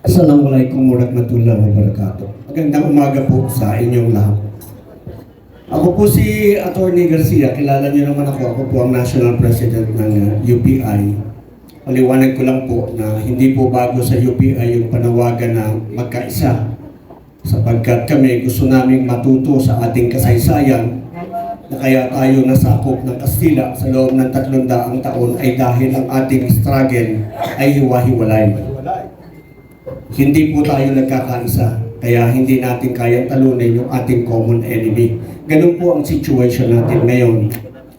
Assalamualaikum warahmatullahi wabarakatuh. Magandang umaga po sa inyong lahat. Ako po si Atty. Garcia. Kilala niyo naman ako. Ako po ang National President ng UPI. Paliwanag ko lang po na hindi po bago sa UPI yung panawagan na magkaisa. Sapagkat kami gusto naming matuto sa ating kasaysayan na kaya tayo nasakop ng Kastila sa loob ng 300 taon ay dahil ang ating struggle ay hiwa-hiwalay. Hindi po tayo nagkakaisa, kaya hindi natin kayang talunin yung ating common enemy. Ganun po ang situation natin ngayon.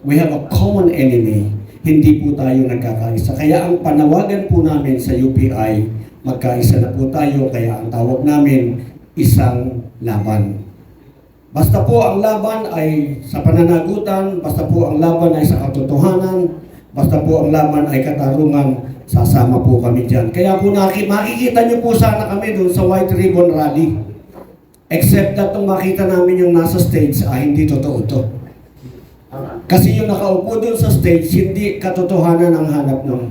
We have a common enemy, hindi po tayo nagkakaisa. Kaya ang panawagan po namin sa UPI, magkaisa na po tayo, kaya ang tawag namin, isang laban. Basta po ang laban ay sa pananagutan, basta po ang laban ay sa katotohanan, basta po ang laban ay katarungan, sasama po kami dyan. Kaya po makikita nyo po sana kami doon sa White Ribbon Rally. Except that nung makita namin yung nasa stage, hindi totoo to. Kasi yung nakaupo doon sa stage, hindi katotohanan ang hanap nun.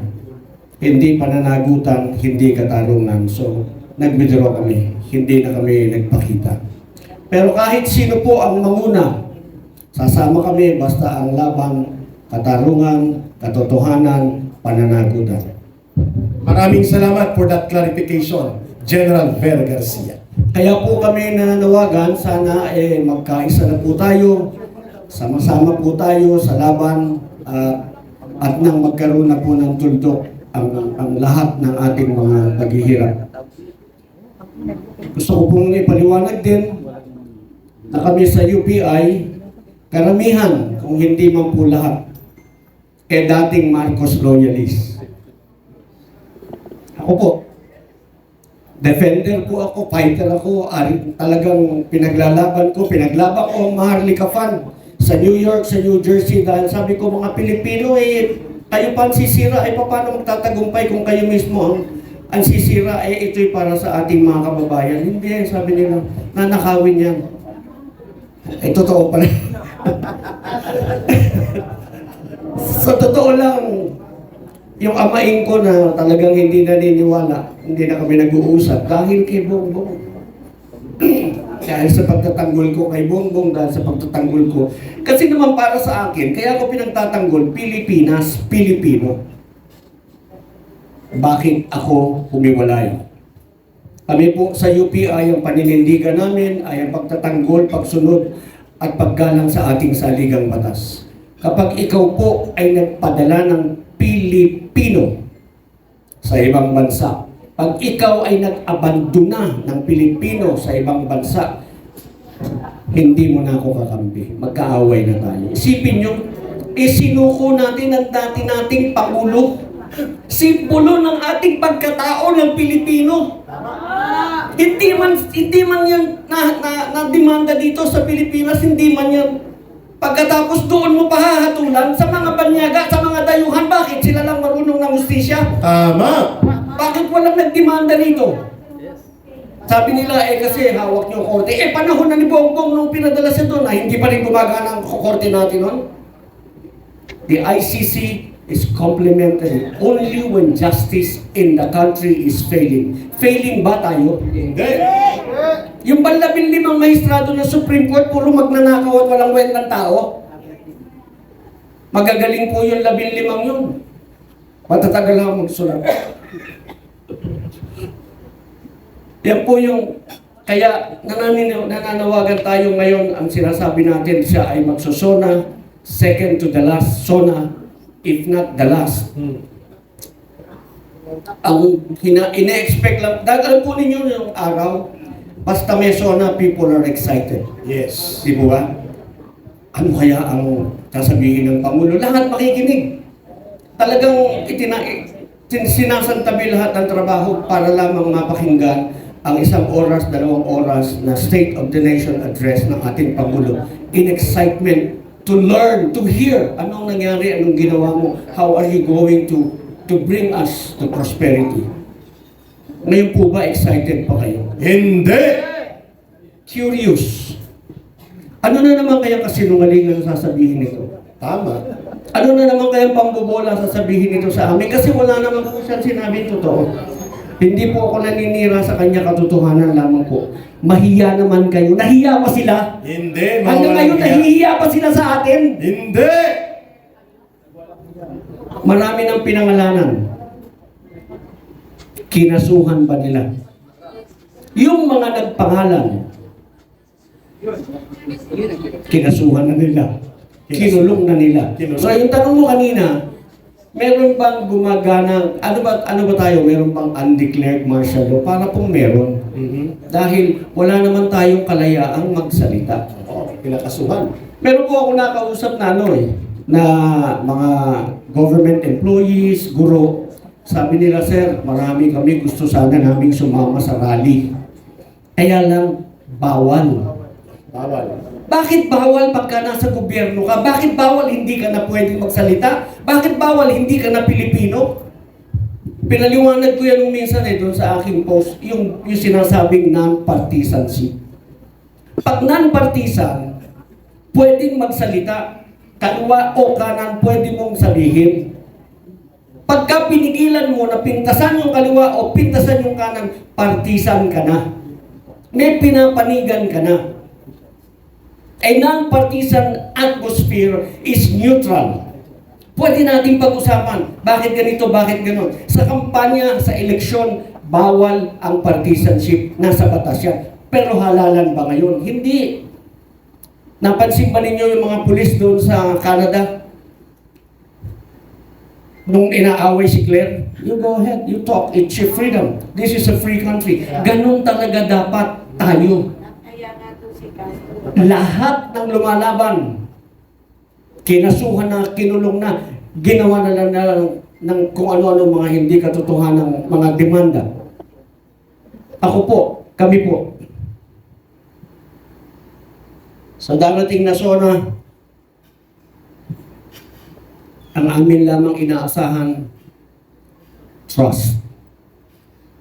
Hindi pananagutan, hindi katarungan. So, nag-withdraw kami. Hindi na kami nagpakita. Pero kahit sino po ang manguna, sasama kami basta ang laban, katarungan, katotohanan, pananagutan. Maraming salamat for that clarification, General Ver Garcia. Kaya po kami nananawagan, sana magkaisa na po tayo, sama-sama po tayo sa laban at nang magkaroon na po ng tuldok ang lahat ng ating mga paghihirap. Gusto ko pong ipaliwanag din na kami sa UPI, karamihan, kung hindi man po lahat, dating Marcos loyalist. Ako po, defender po ako, fighter ako, talagang pinaglaban ko ang Maharlika fan sa New York, sa New Jersey, dahil sabi ko mga Pilipino, kayo pa ang sisira, paano magtatagumpay kung kayo mismo ang sisira, ito'y para sa ating mga kababayan. Hindi, sabi nila, nanakawin yan. Totoo pala. Sa totoo lang, yung amain ko na talagang hindi naniniwala, hindi na kami nag-uusap dahil kay Bongbong. Dahil sa pagtatanggol ko kay Bongbong, dahil sa pagtatanggol ko. Kasi naman para sa akin, kaya ako pinagtatanggol, Pilipinas, Pilipino. Bakit ako humiwalay? Kami po sa UPI, ang paninindigan namin ay ang pagtatanggol, pagsunod at paggalang sa ating saligang batas. Kapag ikaw po ay nagpadala ng Pilipino sa ibang bansa, pag ikaw ay nag-abandona ng Pilipino sa ibang bansa, hindi mo na ako kakampi. Magkaaway na tayo. Isipin nyo, sinuko natin ang dati nating Pangulo. Simbolo ng ating pagkatao ng Pilipino. Hindi man yan na-demanda dito sa Pilipinas, hindi man yan. Pagkatapos doon mo pahahatulan sa mga banyaga, sa mga dayuhan, bakit sila lang marunong ng hustisya? Tama! Bakit walang nagdemanda rito? Sabi nila, kasi hawak niyo korte. Panahon na ni Bongbong nung pinadala siya doon, hindi pa rin gumagana ang korte natin noon. The ICC is complementary only when justice in the country is failing. Failing ba tayo? Hindi! Yung 15 maestrado ng Supreme Court, puro magnanakaw at walang wentang tao. Magagaling po yung 15 yun. Matatagal lang magsulat. Yan po yung, kaya nananawagan tayo ngayon, ang sinasabi natin, siya ay magsusona, second to the last sona, if not the last. Ang ine-expect lang, dahil po ninyo yung araw, basta may sona, people are excited. Yes. Di ba? Ano kaya ang sasabihin ng Pangulo? Lahat makikinig. Talagang sinasantabi lahat ng trabaho para lamang mapakinggan ang 1 oras, 2 oras na State of the Nation address ng ating Pangulo in excitement to learn, to hear anong nangyari, anong ginawa mo, how are you going to bring us to prosperity. Ngayon po ba excited pa kayo? Hindi! Curious. Ano na naman kayang kasinungalingan sasabihin nito? Tama. Ano na naman kayang pambobola sasabihin nito sa amin? Kasi wala naman po siyang sinabing totoo. Hindi po ako naninira sa kanya, katotohanan lamang po. Mahiya naman kayo. Nahiya pa sila. Hindi. Hanggang mawalang ngayon, hiya. nahihiya pa sila sa atin. Hindi. Marami ng pinangalanan. Kinasuhan ba nila? Yung mga nagpangalan, kinasuhan na nila. Kinulong na nila. Kinulong. So yung tanong mo kanina, meron bang gumagana, ano ba tayo, meron bang undeclared martial law? Para pong meron. Dahil wala naman tayong kalayaang magsalita. Pinakasuhan. Meron po ako nakausap na na mga government employees, guro. Sabi nila, sir, marami kami gusto sana naming sumama sa rally. Kaya lang, bawal. Bawal. Bakit bawal pagka nasa gobyerno ka? Bakit bawal hindi ka na pwedeng magsalita? Bakit bawal hindi ka na Pilipino? Pinaliwanag ko yan nung minsan doon sa aking post, yung sinasabing non-partisanship. Pag non-partisan, pwedeng magsalita. Kaliwa o kanan, pwede mong sabihin. Pagka pinigilan mo na pintasan yung kaliwa o pintasan yung kanan, partisan ka na. May pinapanigan ka na. A non-partisan atmosphere is neutral. Pwede natin pag-usapan, bakit ganito, bakit ganon. Sa kampanya, sa eleksyon, bawal ang partisanship. Nasa batas yan. Pero halalan ba ngayon? Hindi. Napansin ba ninyo yung mga pulis doon sa Canada? Nung inaaway si Claire, you go ahead, you talk, it's your freedom. This is a free country. Ganon talaga dapat tayo. Lahat ng lumalaban, kinasuhan na, kinulong na, ginawa na lang ng kung ano-ano mga hindi katotohanang mga demanda. Ako po, kami po, sa darating na SONA, ang amin lamang inaasahan, trust.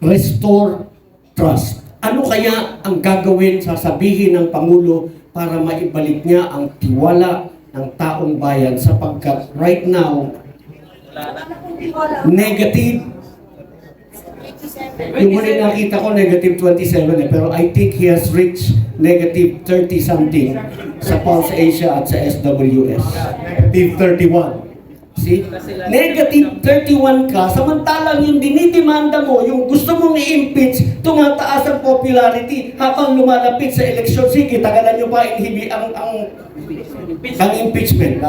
Restore trust. Ano kaya ang gagawin, sasabihin ng Pangulo para maibalik niya ang tiwala ng taong bayan sapagkat right now, negative. Yung huli nakita ko, negative 27 pero I think he has reached negative 30 something sa Pulse Asia at sa SWS. Negative 31. See? Negative 31 ka, samantalang yung dinidemanda mo, yung gusto mong i-impeach, tumataas ang popularity habang lumalapit sa eleksyon. Sige, tagalan nyo pa ang impeachment.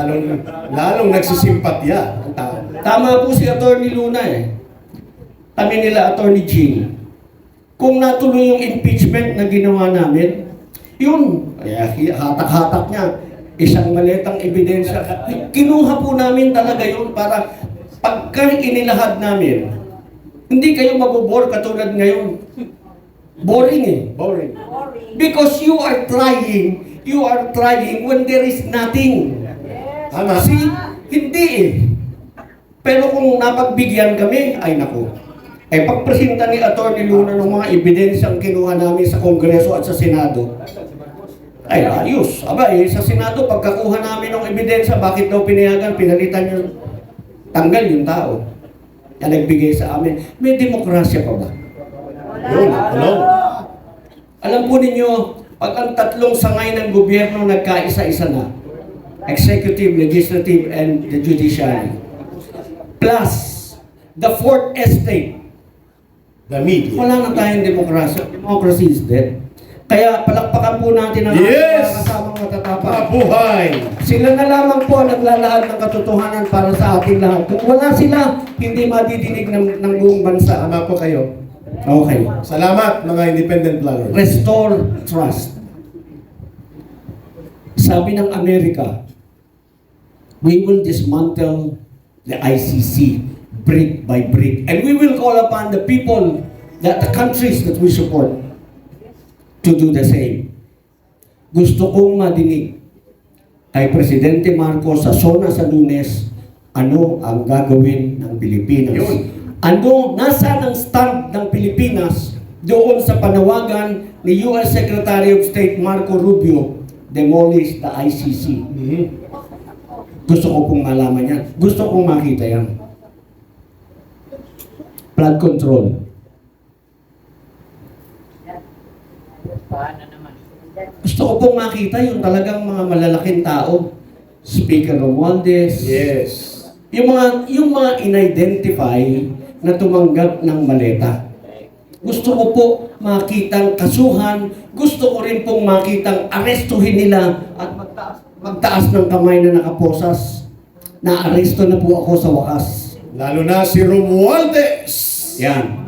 Lalong nagsisimpatya ang tao. Tama po si Atty. Luna Kami nila Atty. Jean. Kung natuloy yung impeachment na ginawa namin, yun, hatak-hatak niya. Isang maletang ebidensya. Kinuha po namin talaga yun para pagka inilahad namin, hindi kayo mabobore katulad ngayon. Boring Boring. Because you are trying when there is nothing. Tama. See, hindi Pero kung napagbigyan kami, ay naku. Pagpresenta ni Atty. Luna ng mga ebidensyang kinuha namin sa Kongreso at sa Senado, ay ayos. Sa Senado, pagkakuha namin ng ebidensya, bakit daw pinayagan, pinalitan yung tanggal yung tao na nagbigay sa amin. May demokrasya pa ba? Yun. Ano? Alam po ninyo, pag ang tatlong sangay ng gobyerno nagkaisa-isa na, executive, legislative, and the judiciary, plus the fourth estate, The media. wala na tayong demokrasya. Democracy is dead. Kaya palakpakan po natin ang Yes! mga kasamang matatapang. Mabuhay! Sila na lamang po ang naglalahad ng katotohanan para sa ating lahat. Kung wala sila, hindi madidinig ng buong bansa. Tama po kayo. Okay. Salamat mga independent vloggers. Restore trust. Sabi ng Amerika, we will dismantle the ICC brick by brick. And we will call upon the people, the countries that we support, to do the same. Gusto kong madinig kay Presidente Marcos sa SONA sa Lunes, ano ang gagawin ng Pilipinas. Yun. Nasaan ang stand ng Pilipinas doon sa panawagan ni U.S. Secretary of State Marco Rubio, demolish the ICC. Gusto ko pong malaman yan. Gusto kong makita yan. Flood control. Gusto ko pong makita yung talagang mga malalaking tao. Speaker Romualdez. Yes. Yung mga in-identify na tumanggap ng maleta. Gusto ko po makitang kasuhan. Gusto ko rin pong makitang arestuhin nila at magtaas ng kamay na nakaposas. Na-aresto na po ako sa wakas. Lalo na si Romualdez. Yan.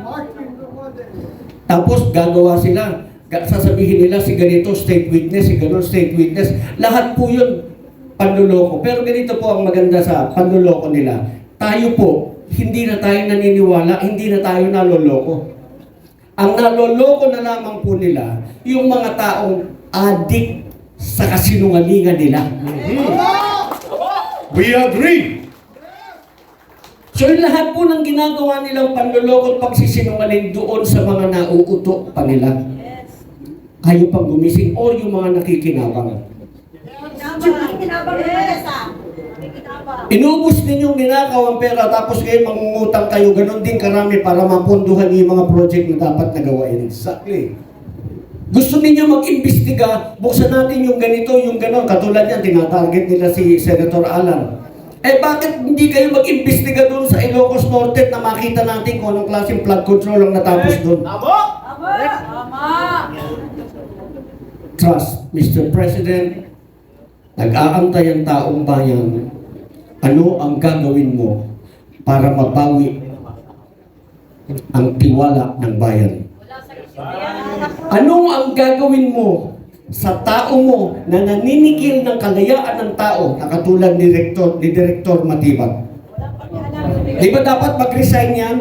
Tapos gagawa sila. Sasabihin nila si ganito state witness, si ganun state witness. Lahat po yun panluloko. Pero ganito po ang maganda sa panluloko nila. Tayo po, hindi na tayo naniniwala, hindi na tayo naloloko. Ang naloloko na lamang po nila, yung mga taong adik sa kasinungalingan nila. We agree. So yung lahat po ng ginagawa nilang panluloko at pagsisinungaling doon sa mga nauuto pa nila. Kayo pang gumising o yung mga nakikinabang. Inubos ninyong ninakaw ang pera tapos ngayon mangungutang kayo, ganon din karami para mapunduhan yung mga project na dapat nagawain. Exactly. Gusto ninyo mag-imbestiga, buksan natin yung ganito, yung ganon. Katulad yan, tinatarget nila si Senator Alan. Eh bakit hindi kayo mag-imbestiga doon sa Ilocos Norte na makita natin kung anong klaseng flood control ang natapos doon? Trust, Mr. President, nag-aantay ang taong bayan. Ano ang gagawin mo para mabawi ang tiwala ng bayan? Ano ang gagawin mo sa tao mo na naninigil ng kalayaan ng tao na katulad ni Director Matibag? Di ba dapat mag-resign yan?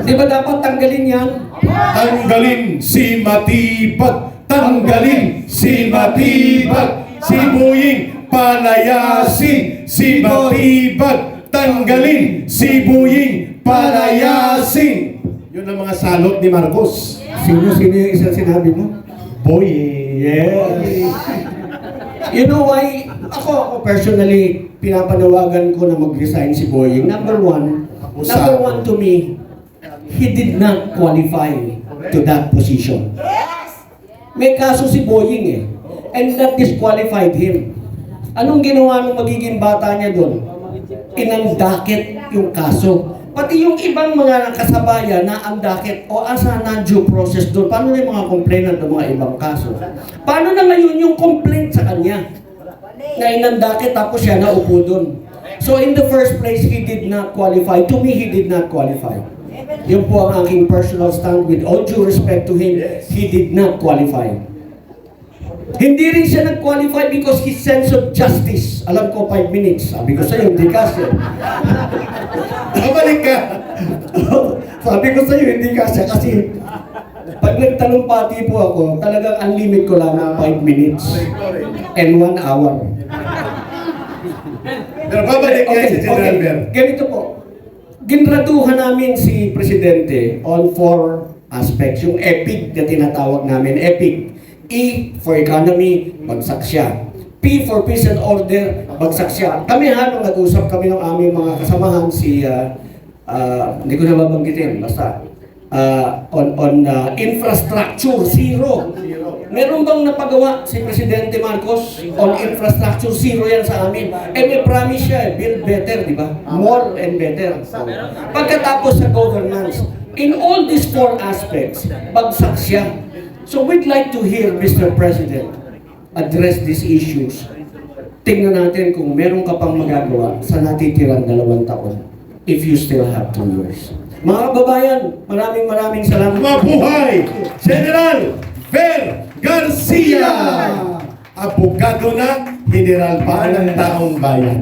Di ba dapat tanggalin yan? Tanggalin si Matibag. Tanggalin si Matibag. Si Boying palayasin. Si Matibag. Tanggalin si Boying palayasin. Yun ang mga salot ni Marcos. Sino yung isang sinabi mo? Boying. Yes. You know why? Ako personally, pinapanawagan ko na mag-resign si Boying. Number one to me, he did not qualify to that position. May kaso si Boying eh. And that disqualified him. Anong ginawa ng magiging bata niya doon? Inandakit yung kaso. Pati yung ibang mga kasabayan na andakit o asa na due process doon. Paano yung mga complainant ng mga ibang kaso? Paano na ngayon yung complaint sa kanya? Na inandakit tapos siya naupo doon. So in the first place, he did not qualify. To me, he did not qualify. Yun po ang aking personal stand. With all due respect to him, he did not qualify. Hindi rin siya nag-qualify because his sense of justice. Alam ko, 5 minutes. Sabi ko sa'yo, hindi kasi. Kabalik ka. Sabi ko sa'yo, hindi kasi. Kasi pag nagtanong pati po ako, talagang ang limit ko lang 5 minutes and 1 hour. Pero babalik yan si General Ver. Ganito po. Ginraduhan namin si Presidente on 4 aspects. Yung EPIC na tinatawag namin. EPIC. E for economy, bagsak siya. P for peace and order, bagsak siya. Kami nung nag-usap kami ng aming mga kasamahan, hindi ko na babanggitin, basta, on infrastructure, zero. Meron bang napagawa si Presidente Marcos on infrastructure? Zero yan sa amin. May promise siya, build better, di ba? More and better. Pagkatapos sa governance, in all these 4 aspects, bagsak siya. So we'd like to hear, Mr. President, address these issues. Tingnan natin kung meron ka pang magagawa sa natitirang 2 taon if you still have 2 years. Mga kababayan, maraming salamat. Mabuhay! General Ver Garcia! Abogado na, general pa ng taong bayan.